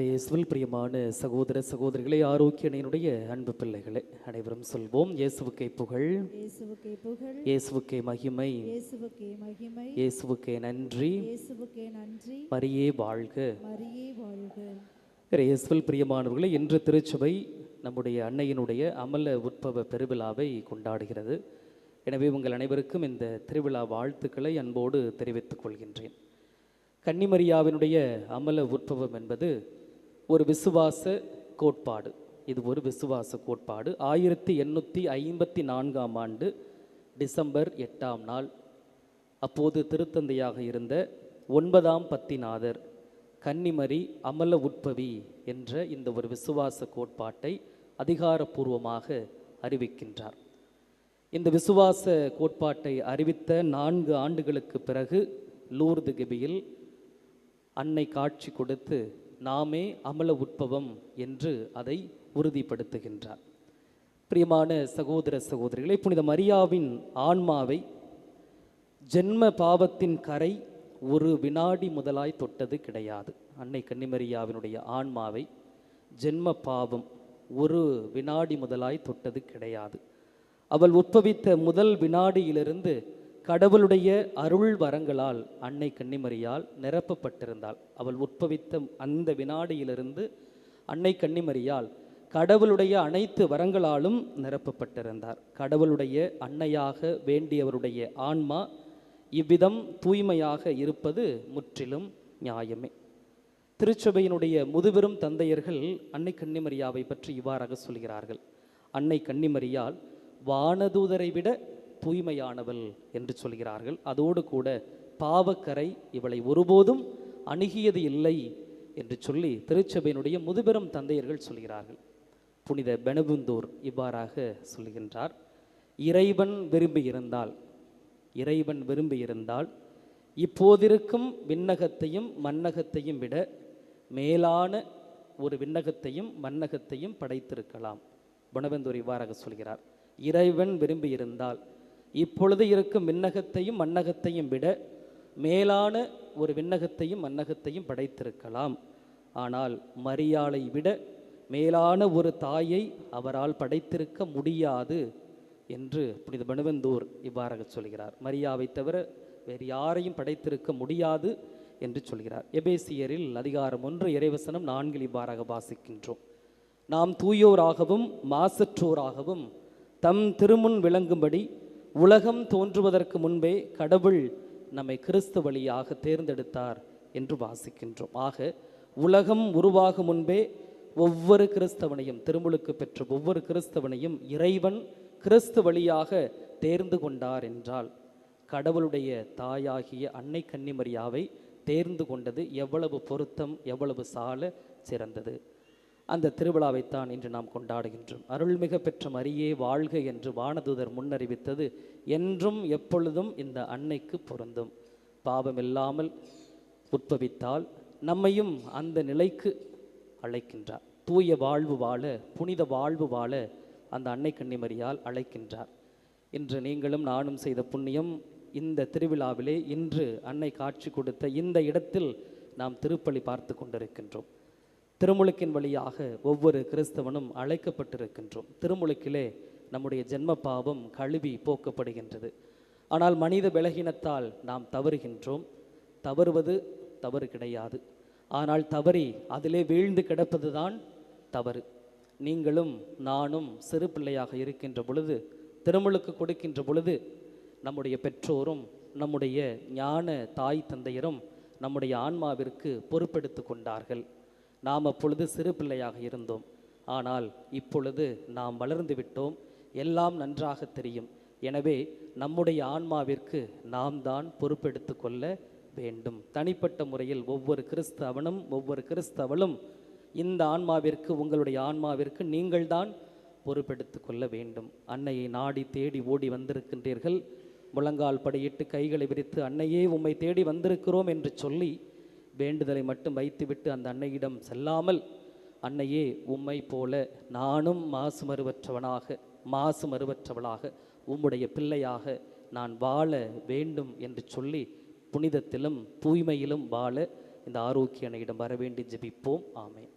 இயேசுவில் பிரியமான சகோதர சகோதரிகளே, ஆரோக்கிய அன்னையினுடைய அன்பு பிள்ளைகளே, அனைவரும் சொல்வோம்: இயேசுவுக்கே புகழ், இயேசுவுக்கே புகழ், இயேசுவுக்கே மகிமை, இயேசுவுக்கே மகிமை, இயேசுவுக்கே நன்றி, இயேசுவுக்கே நன்றி, மரியே வாழ்க. மரியே வாழ்க. இயேசுவில் பிரியமானவர்களே, இன்று திருச்சபை நம்முடைய அன்னையினுடைய அமல உற்பவ பெருவிழாவை கொண்டாடுகிறது. எனவே உங்கள் அனைவருக்கும் இந்த திருவிழா வாழ்த்துக்களை அன்போடு தெரிவித்துக் கொள்கின்றேன். கன்னிமரியாவினுடைய அமல உற்பவம் என்பது ஒரு விசுவாச கோட்பாடு. இது ஒரு விசுவாச கோட்பாடு. 1854ஆம் ஆண்டு டிசம்பர் 8ஆம் நாள் அப்போது திருத்தந்தையாக இருந்த 9ஆம் பத்திநாதர் கன்னிமரி அமல உற்பவி என்ற இந்த ஒரு விசுவாச கோட்பாட்டை அதிகாரப்பூர்வமாக அறிவிக்கின்றார். இந்த விசுவாச கோட்பாட்டை அறிவித்த 4 ஆண்டுகளுக்கு பிறகு லூர்து கெபியில் அன்னை காட்சி கொடுத்து நாமே அமல உற்பவம் என்று அதை உறுதிப்படுத்துகின்றார். பிரியமான சகோதர சகோதரிகளை, புனித மரியாவின் ஆன்மாவை ஜென்ம பாவத்தின் கரை ஒரு வினாடி முதலாய் தொட்டது கிடையாது. அன்னை கன்னிமரியாவினுடைய ஆன்மாவை ஜென்ம பாவம் ஒரு வினாடி முதலாய் தொட்டது கிடையாது. அவள் உற்பவித்த முதல் வினாடியிலிருந்து கடவுளுடைய அருள் வரங்களால் அன்னை கன்னிமரியால் நிரப்பப்பட்டிருந்தாள். அவள் உற்பவித்த அந்த வினாடியிலிருந்து அன்னை கன்னிமரியால் கடவுளுடைய அனைத்து வரங்களாலும் நிரப்பப்பட்டிருந்தார். கடவுளுடைய அன்னையாக வேண்டியவருடைய ஆன்மா இவ்விதம் தூய்மையாக இருப்பது முற்றிலும் நியாயமே. திருச்சபையினுடைய முதுபெரும் தந்தையர்கள் அன்னை கன்னிமரியாவை பற்றி இவ்வாறாக சொல்கிறார்கள்: அன்னை கன்னிமரியால் வானதூதரை விட தூய்மையானவள் என்று சொல்கிறார்கள். அதோடு கூட பாவக்கரை இவளை ஒருபோதும் அணுகியது இல்லை என்று சொல்லி திருச்சபையினுடைய முதுபெரும் தந்தையர்கள் சொல்கிறார்கள். புனித பெனபுந்தூர் இவ்வாறாக சொல்கின்றார்: இறைவன் விரும்பியிருந்தால் இப்போதிருக்கும் விண்ணகத்தையும் மன்னகத்தையும் விட மேலான ஒரு விண்ணகத்தையும் மன்னகத்தையும் படைத்திருக்கலாம். பெனபுந்தூர் இவ்வாறாக சொல்கிறார்: இறைவன் விரும்பியிருந்தால் இப்பொழுது இருக்கும் விண்ணகத்தையும் மன்னகத்தையும் விட மேலான ஒரு விண்ணகத்தையும் மன்னகத்தையும் படைத்திருக்கலாம். ஆனால் மரியாளை விட மேலான ஒரு தாயை அவரால் படைத்திருக்க முடியாது என்று புனித பெனபுந்தூர் இவ்வாறாக சொல்கிறார். மரியாவை தவிர வேறு யாரையும் படைத்திருக்க முடியாது என்று சொல்கிறார். எபேசியரில் அதிகாரம் 1 இறைவசனம் 4 இவ்வாறாக வாசிக்கின்றோம்: நாம் தூயோராகவும் மாசற்றோராகவும் தம் திருமுன் விளங்கும்படி உலகம் தோன்றுவதற்கு முன்பே கடவுள் நம்மை கிறிஸ்து வழியாக தேர்ந்தெடுத்தார் என்று வாசிக்கின்றோம். ஆக உலகம் உருவாகும் முன்பே ஒவ்வொரு கிறிஸ்தவனையும், திருமுழுக்கு பெற்ற ஒவ்வொரு கிறிஸ்தவனையும் இறைவன் கிறிஸ்து வழியாக தேர்ந்து கொண்டார் என்றால் கடவுளுடைய தாயாகிய அன்னை கன்னிமரியாவை தேர்ந்து கொண்டது எவ்வளவு பொருத்தம், எவ்வளவு சால சிறந்தது. அந்த திருவிழாவைத்தான் இன்று நாம் கொண்டாடுகின்றோம். அருள்மிக பெற்ற மரியே வாழ்க என்று வானதூதர் முன்னறிவித்தது என்றும் எப்பொழுதும் இந்த அன்னைக்கு பொருந்தும். பாவமில்லாமல் உற்பவித்தால் நம்மையும் அந்த நிலைக்கு அழைக்கின்றார். தூய வாழ்வு வாழ, புனித வாழ்வு வாழ அந்த அன்னை கன்னிமரியால் அழைக்கின்றார். இன்று நீங்களும் நானும் செய்த புண்ணியம் இந்த திருவிழாவிலே இன்று அன்னை காட்சி கொடுத்த இந்த இடத்தில் நாம் திருப்பலி பார்த்து கொண்டிருக்கின்றோம். திருமுழுக்கின் வழியாக ஒவ்வொரு கிறிஸ்தவனும் அழைக்கப்பட்டிருக்கின்றோம். திருமுழுக்கிலே நம்முடைய ஜென்ம பாவம் கழுவி போக்கப்படுகின்றது. ஆனால் மனித பலகீனத்தால் நாம் தவறுகின்றோம். தவறுவது தவறு கிடையாது, ஆனால் தவறி அதிலே வீழ்ந்து கிடப்பதுதான் தவறு. நீங்களும் நானும் சிறு பிள்ளையாக இருக்கின்ற பொழுது, திருமுழுக்கு கொடுக்கின்ற பொழுது நம்முடைய பெற்றோரும் நம்முடைய ஞான தாய் தந்தையரும் நம்முடைய ஆன்மாவிற்கு பொறுப்பெடுத்து கொண்டார்கள். நாம் அப்பொழுது சிறு பிள்ளையாக இருந்தோம். ஆனால் இப்பொழுது நாம் வளர்ந்து விட்டோம். எல்லாம் நன்றாக தெரியும். எனவே நம்முடைய ஆன்மாவிற்கு நாம் தான் பொறுப்பெடுத்து கொள்ள வேண்டும். தனிப்பட்ட முறையில் ஒவ்வொரு கிறிஸ்தவனும் ஒவ்வொரு கிறிஸ்தவளும் இந்த ஆன்மாவிற்கு, உங்களுடைய ஆன்மாவிற்கு நீங்கள்தான் பொறுப்பெடுத்து கொள்ள வேண்டும். அன்னையை நாடி தேடி ஓடி வந்திருக்கின்றீர்கள். முழங்கால் படியிட்டு கைகளை விரித்து அன்னையே உம்மை தேடி வந்திருக்கிறோம் என்று சொல்லி வேண்டுதலை மட்டும் வைத்துவிட்டு அந்த அன்னையிடம் செல்லாமல், அன்னையே உம்மை போல நானும் மாசு மறுவற்றவளாக உம்முடைய பிள்ளையாக நான் வாழ வேண்டும் என்று சொல்லி புனிதத்திலும் தூய்மையிலும் வாழ இந்த ஆரோக்கிய அன்னையிடம் வர வேண்டி ஜெபிப்போம். ஆமென்.